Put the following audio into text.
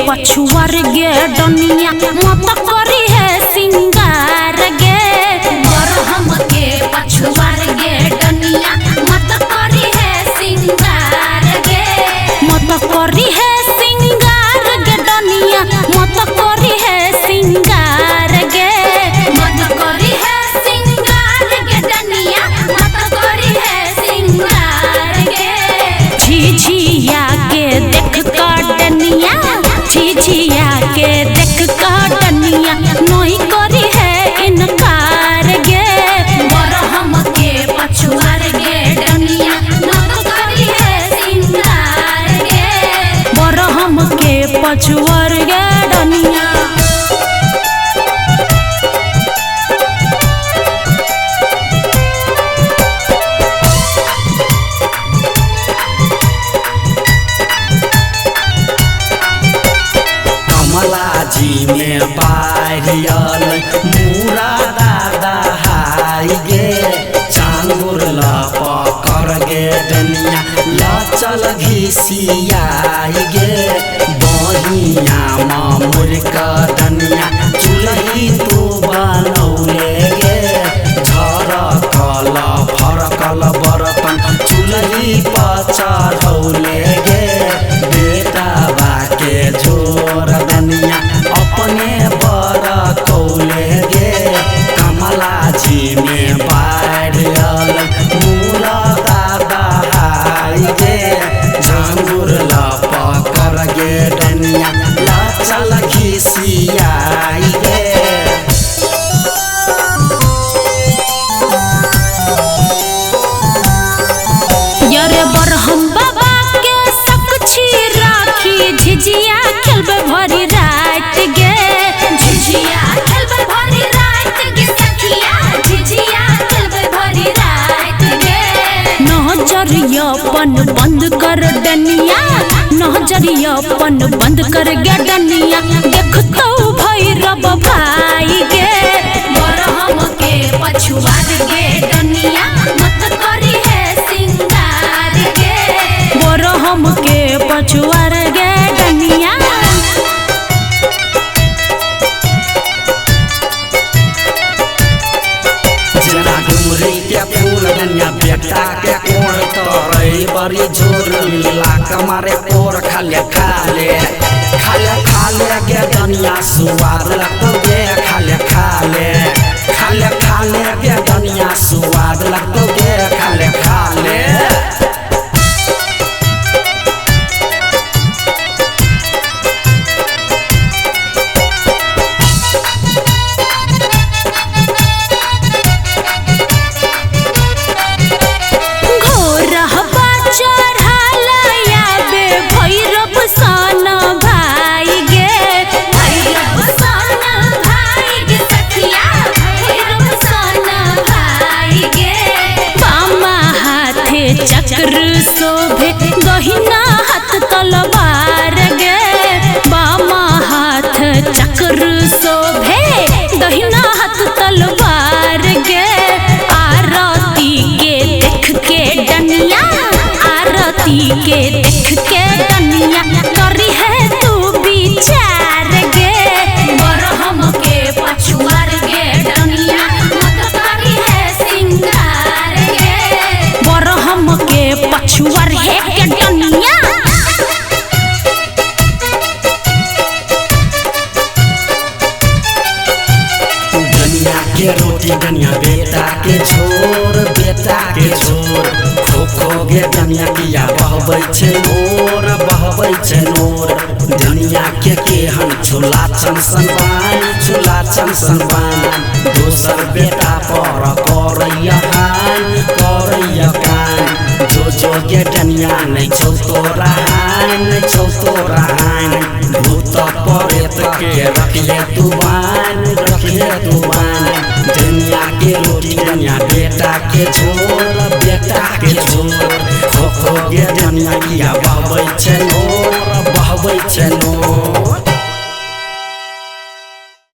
पछुआर गे डनिया मत करी है सिंगार गे। बरहम के पछुआर गे डनिया मत करी है सिंगार गे। मत करी है सिंगार गे डनिया मत करी है सिंगार गे। मत करी है सिंगार गे डनिया मत करी है सिंगार गे। झिझिया के देख काटनिया झिझिया के देख काटनिया नहीं करी है इनकार गे। बरहम के पछुआर गे डनिया मत करी है सिंगार गे। बरहम के पछुआर गे डनिया। कमलाजी में पारियल मुरा दादा हाई गे। चांगुर पकड़ गे डनिया लचल घिसियाई गे। बहिया मुर डनिया चुलही तू बनौले गे। झरकल फरकल बर्तन चुलही पर चढ़ौले गे। बेटा बाके झोर डनिया अपने बर कौले गे। कमलाजी में पारियल मुरा दादा हाई गे। झांगुर पकड़ गे डनिया लचल घिसियाई गे। यरे बरहम बाबा के सकछी राखी झिझिया खेलबे भरी रात गे। झिझिया खेलबे भरी रात गे सखिया झिझिया खेलबे भरी रात गे। नजरियापन बंद कर डनिया नजरियापन बंद कर गे डनिया देखतो भैरव भाई गे। बरहम के पछुआर गे डनिया मत करी है सिंगार गे। बरहम के पछुआर गे डनिया। जना डुमरी के फूल डनिया बेटा के कोण तोरई बड़ी झोर मिला कमारे कोर खाले खाले खाले खाले गे डनिया सुवाद लगतो गे। खाले खाले खाले खाले गे डनिया सुवाद लगतो गे। खाले खाले चक्र शोभे दहिना हाथ तलवार गे। बामा हाथ चक्र शोभे दहिना हाथ तलवार गे। आरती के देख के डनिया आरती के देख के डनिया करी है तू विचार गे। बरहम के पछुआर गे डनिया मत करी है सिंगार गे। बरहम के पछुआर है के डनिया। डनिया के रोटी डनिया बेटा के झोर बेटा के झोर। खो गे डनिया किया बहबै छे नोर बहबै छे नोर। डनिया के केहन झूला चमसन बान झूला चमसन बान। दोसर बेटा पर करैया हान करैया कान। जो गे डनिया नहीं छौ तोरा हान नहीं छौ तोरा हान। भूत परेत के रखिए तू बान रखिए तू बान। डनिया के रोटी डनिया बेटा के झोर बेटा के झोर। खो गे डनिया किया बहबै छे नोर बहबै छे नोर।